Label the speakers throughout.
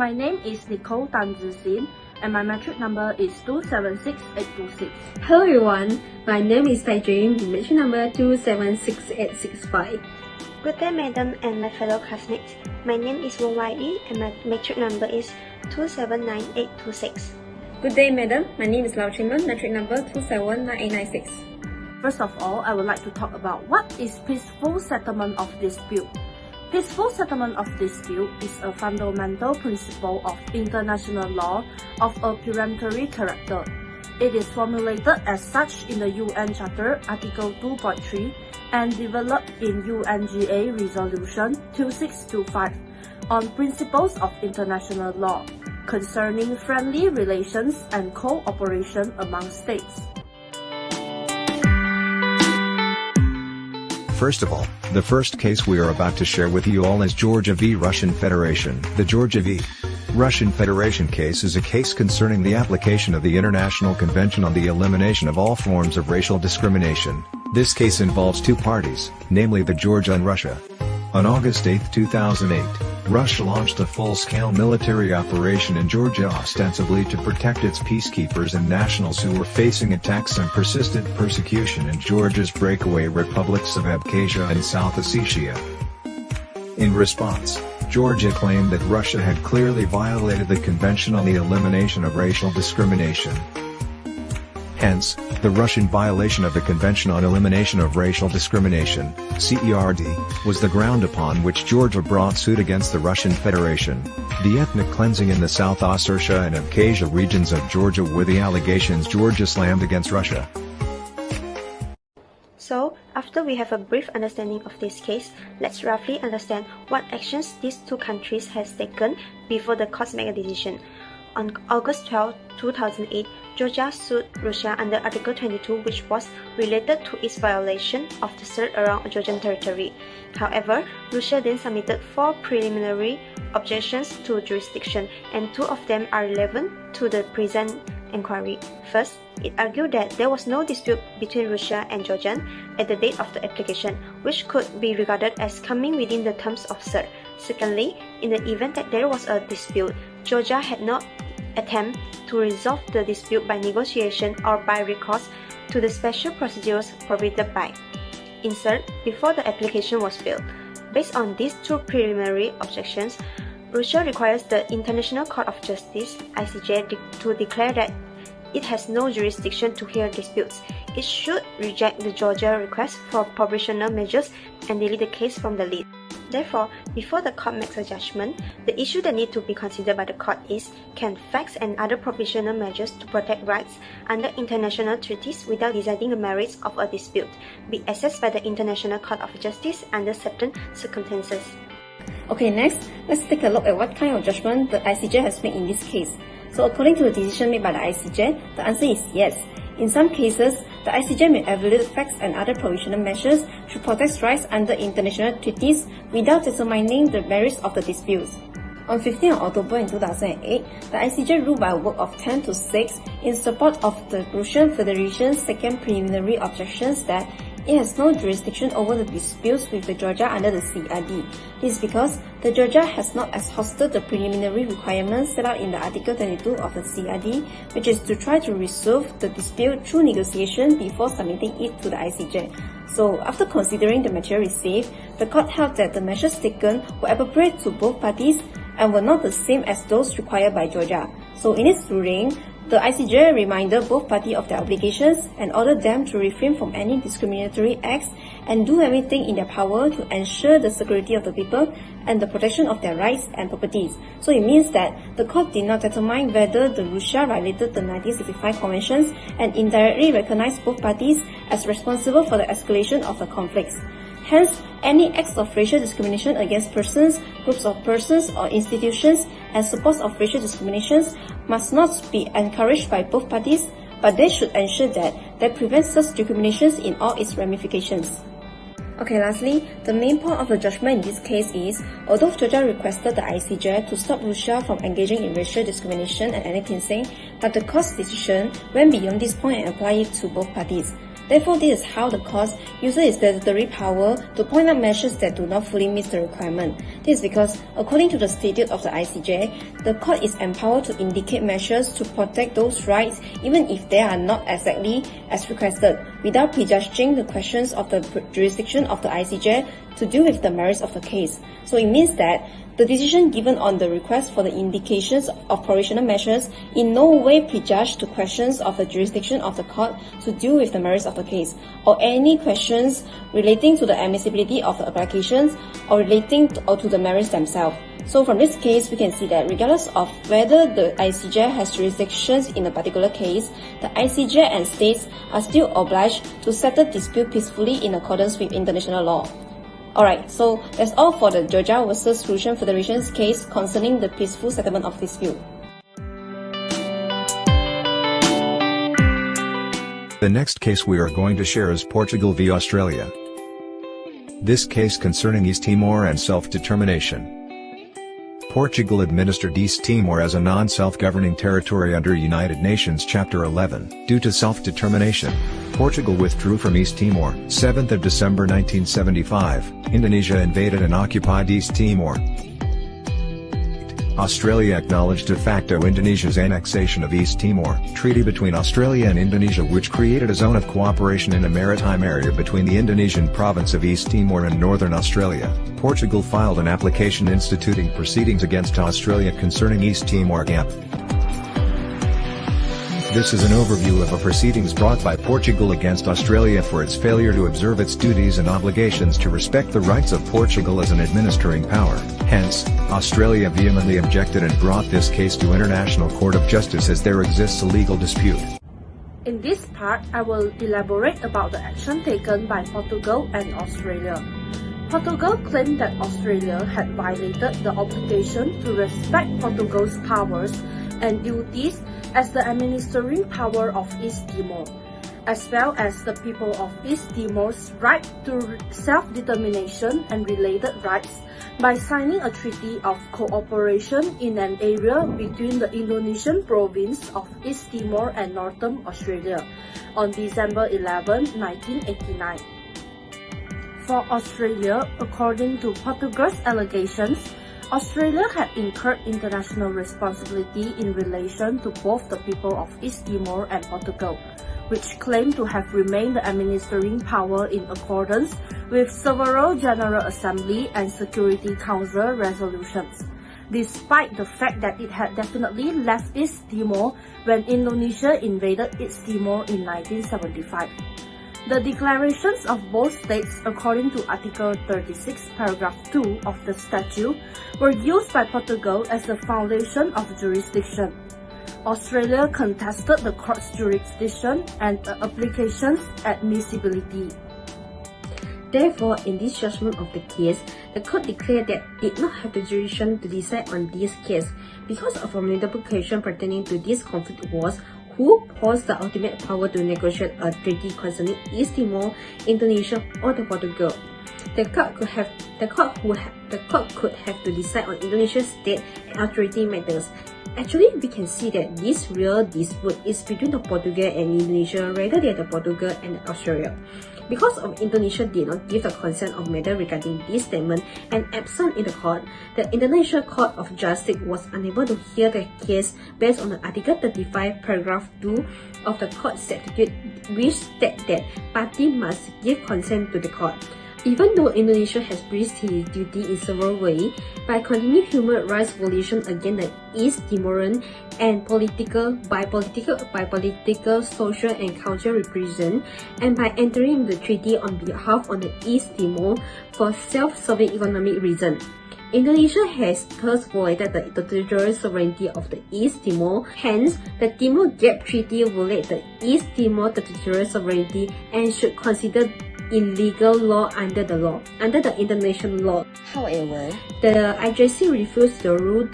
Speaker 1: My name is Nicole Tan Zixin, and my metric number is 276826.
Speaker 2: Hello everyone, my name is Beijing, metric number 276865.
Speaker 3: Good day, madam and my fellow classmates. My name is Wong Yi, and my metric number is 279826.
Speaker 2: Good day, madam. My name is Lao Chingman, metric number 279896.
Speaker 1: First of all, I would like to talk about what is peaceful settlement of dispute. Peaceful settlement of dispute is a fundamental principle of international law of a peremptory character. It is formulated as such in the UN Charter, Article 2.3, and developed in UNGA Resolution 2625 on principles of international law concerning friendly relations and cooperation among states.
Speaker 4: First of all, the first case we are about to share with you all is Georgia v. Russian Federation. The Georgia v. Russian Federation case is a case concerning the application of the International Convention on the Elimination of All Forms of Racial Discrimination. This case involves two parties, namely the Georgia and Russia. On August 8, 2008, Russia launched a full-scale military operation in Georgia ostensibly to protect its peacekeepers and nationals who were facing attacks and persistent persecution in Georgia's breakaway republics of Abkhazia and South Ossetia. In response, Georgia claimed that Russia had clearly violated the Convention on the Elimination of Racial Discrimination. Hence, the Russian violation of the Convention on Elimination of Racial Discrimination, CERD, was the ground upon which Georgia brought suit against the Russian Federation. The ethnic cleansing in the South Ossetia and Abkhazia regions of Georgia were the allegations Georgia slammed against Russia.
Speaker 3: So, after we have a brief understanding of this case, let's roughly understand what actions these two countries has taken before the courts make a decision. On August 12, 2008, Georgia sued Russia under Article 22, which was related to its violation of the CERD around Georgian territory. However, Russia then submitted 4 preliminary objections to jurisdiction, and 2 of them are relevant to the present inquiry. First, it argued that there was no dispute between Russia and Georgia at the date of the application, which could be regarded as coming within the terms of CERD. Secondly, in the event that there was a dispute, Georgia had not attempt to resolve the dispute by negotiation or by recourse to the special procedures provided by insert before the application was filed. Based on these 2 preliminary objections, Russia requires the International Court of Justice (ICJ) to declare that it has no jurisdiction to hear disputes. It should reject the Georgia request for provisional measures and delete the case from the list. Therefore, before the court makes a judgment, the issue that needs to be considered by the court is, can facts and other provisional measures to protect rights under international treaties without deciding the merits of a dispute be assessed by the International Court of Justice under certain circumstances?
Speaker 2: Okay, next, let's take a look at what kind of judgment the ICJ has made in this case. So according to the decision made by the ICJ, the answer is yes. In some cases, the ICJ may evaluate facts and other provisional measures to protect rights under international treaties without determining the merits of the disputes. On 15 October in 2008, the ICJ ruled by a vote of 10 to 6 in support of the Russian Federation's second preliminary objections that it has no jurisdiction over the disputes with the Georgia under the CERD. This is because the Georgia has not exhausted the preliminary requirements set out in the Article 22 of the CERD, which is to try to resolve the dispute through negotiation before submitting it to the ICJ. So, after considering the material received, the court held that the measures taken were appropriate to both parties and were not the same as those required by Georgia. So, in its ruling, the ICJ reminded both parties of their obligations and ordered them to refrain from any discriminatory acts and do everything in their power to ensure the security of the people and the protection of their rights and properties. So it means that the court did not determine whether the Russia violated the 1965 conventions and indirectly recognized both parties as responsible for the escalation of the conflicts. Hence, any acts of racial discrimination against persons, groups of persons, or institutions and supports of racial discriminations must not be encouraged by both parties, but they should ensure that they prevent such discriminations in all its ramifications. Okay, lastly, the main point of the judgment in this case is, although Georgia requested the ICJ to stop Russia from engaging in racial discrimination and ethnic cleansing, but the court's decision went beyond this point and applied it to both parties. Therefore, this is how the court uses its statutory power to point out measures that do not fully meet the requirement. This is because, according to the statute of the ICJ, the court is empowered to indicate measures to protect those rights even if they are not exactly as requested, without prejudging the questions of the jurisdiction of the ICJ to deal with the merits of the case. So it means that the decision given on the request for the indications of provisional measures in no way prejudge the questions of the jurisdiction of the court to deal with the merits of the case, or any questions relating to the admissibility of the applications or relating to the merits themselves. So from this case, we can see that regardless of whether the ICJ has jurisdictions in a particular case, the ICJ and states are still obliged to settle dispute peacefully in accordance with international law. Alright, so that's all for the Georgia vs. Russian Federation's case concerning the peaceful settlement of dispute.
Speaker 4: The next case we are going to share is Portugal v. Australia. This case concerning East Timor and self-determination. Portugal administered East Timor as a non-self-governing territory under United Nations Chapter 11. Due to self-determination, Portugal withdrew from East Timor. 7th of December 1975, Indonesia invaded and occupied East Timor. Australia acknowledged de facto Indonesia's annexation of East Timor. Treaty between Australia and Indonesia, which created a zone of cooperation in a maritime area between the Indonesian province of East Timor and northern Australia. Portugal filed an application instituting proceedings against Australia concerning East Timor Gap. This is an overview of a proceedings brought by Portugal against Australia for its failure to observe its duties and obligations to respect the rights of Portugal as an administering power. Hence, Australia vehemently objected and brought this case to International Court of Justice as there exists a legal dispute.
Speaker 1: In this part, I will elaborate about the action taken by Portugal and Australia. Portugal claimed that Australia had violated the obligation to respect Portugal's powers and duties as the administering power of East Timor, as well as the people of East Timor's right to self-determination and related rights by signing a treaty of cooperation in an area between the Indonesian province of East Timor and Northern Australia on December 11, 1989. For Australia, according to Portugal's allegations, Australia had incurred international responsibility in relation to both the people of East Timor and Portugal, which claimed to have remained the administering power in accordance with several General Assembly and Security Council resolutions, despite the fact that it had definitely left East Timor when Indonesia invaded East Timor in 1975. The declarations of both states, according to Article 36, Paragraph 2 of the statute, were used by Portugal as the foundation of jurisdiction. Australia contested the court's jurisdiction and the application's admissibility.
Speaker 5: Therefore, in this judgment of the case, the court declared that it did not have the jurisdiction to decide on this case because of a interpretation pertaining to this conflict was who holds the ultimate power to negotiate a treaty concerning East Timor, Indonesia, or the Portugal. The court could have to decide on Indonesia's state and authority matters. Actually, we can see that this real dispute is between the Portugal and Indonesia rather than the Portugal and Australia. Because of Indonesia did not give the consent of matter regarding this statement and absent in the court, the International Court of Justice was unable to hear the case based on the Article 35, Paragraph 2 of the court statute, which states that party must give consent to the court. Even though Indonesia has breached its duty in several ways by continuing human rights violations against the East Timorean and political, social and cultural repression, and by entering the treaty on behalf of the East Timor for self-serving economic reasons. Indonesia has thus violated the territorial sovereignty of the East Timor. Hence, the Timor Gap Treaty violates the East Timor territorial sovereignty and should consider illegal law under the international law.
Speaker 2: However,
Speaker 5: the IJC refused to rule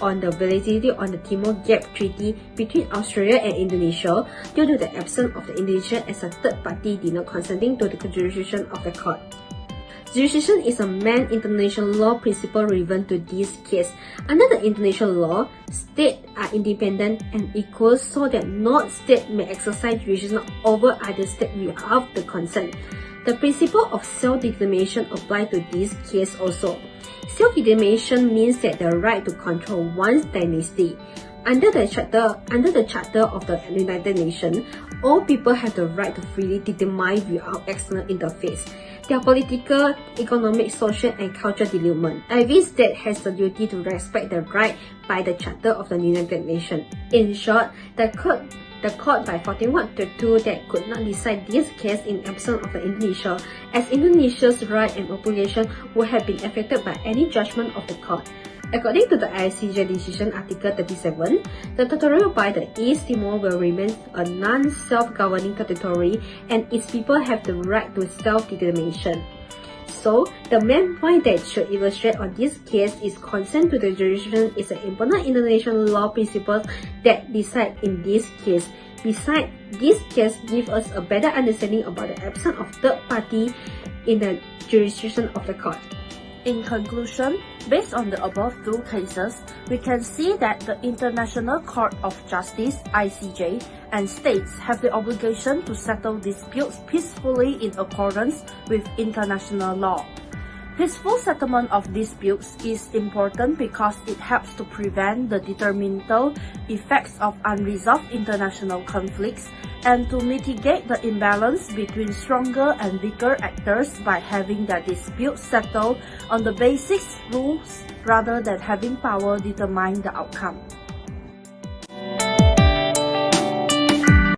Speaker 5: on the validity of the Timor Gap Treaty between Australia and Indonesia due to the absence of the Indonesia as a third party did not consenting to the jurisdiction of the court. Jurisdiction is a main international law principle relevant to this case. Under the international law, states are independent and equal so that no state may exercise jurisdiction over other state without the consent. The principle of self-determination applies to this case also. Self-determination means that the right to control one's dynasty. Under the Charter of the United Nations, all people have the right to freely determine without external interface their political, economic, social, and cultural development. Every state has the duty to respect the right by the Charter of the United Nations. In short, the court by 14.2 that could not decide this case in absence of Indonesia, as Indonesia's right and obligation would have been affected by any judgment of the court. According to the ICJ decision Article 37, the territory by the East Timor will remain a non-self-governing territory and its people have the right to self-determination. So, the main point that should illustrate on this case is consent to the jurisdiction is an important international law principle that decide in this case. Besides, this case gives us a better understanding about the absence of third party in the jurisdiction of the court.
Speaker 1: In conclusion, based on the above two cases, we can see that the International Court of Justice (ICJ) and states have the obligation to settle disputes peacefully in accordance with international law. Peaceful settlement of disputes is important because it helps to prevent the detrimental effects of unresolved international conflicts and to mitigate the imbalance between stronger and weaker actors by having their disputes settled on the basic rules rather than having power determine the outcome.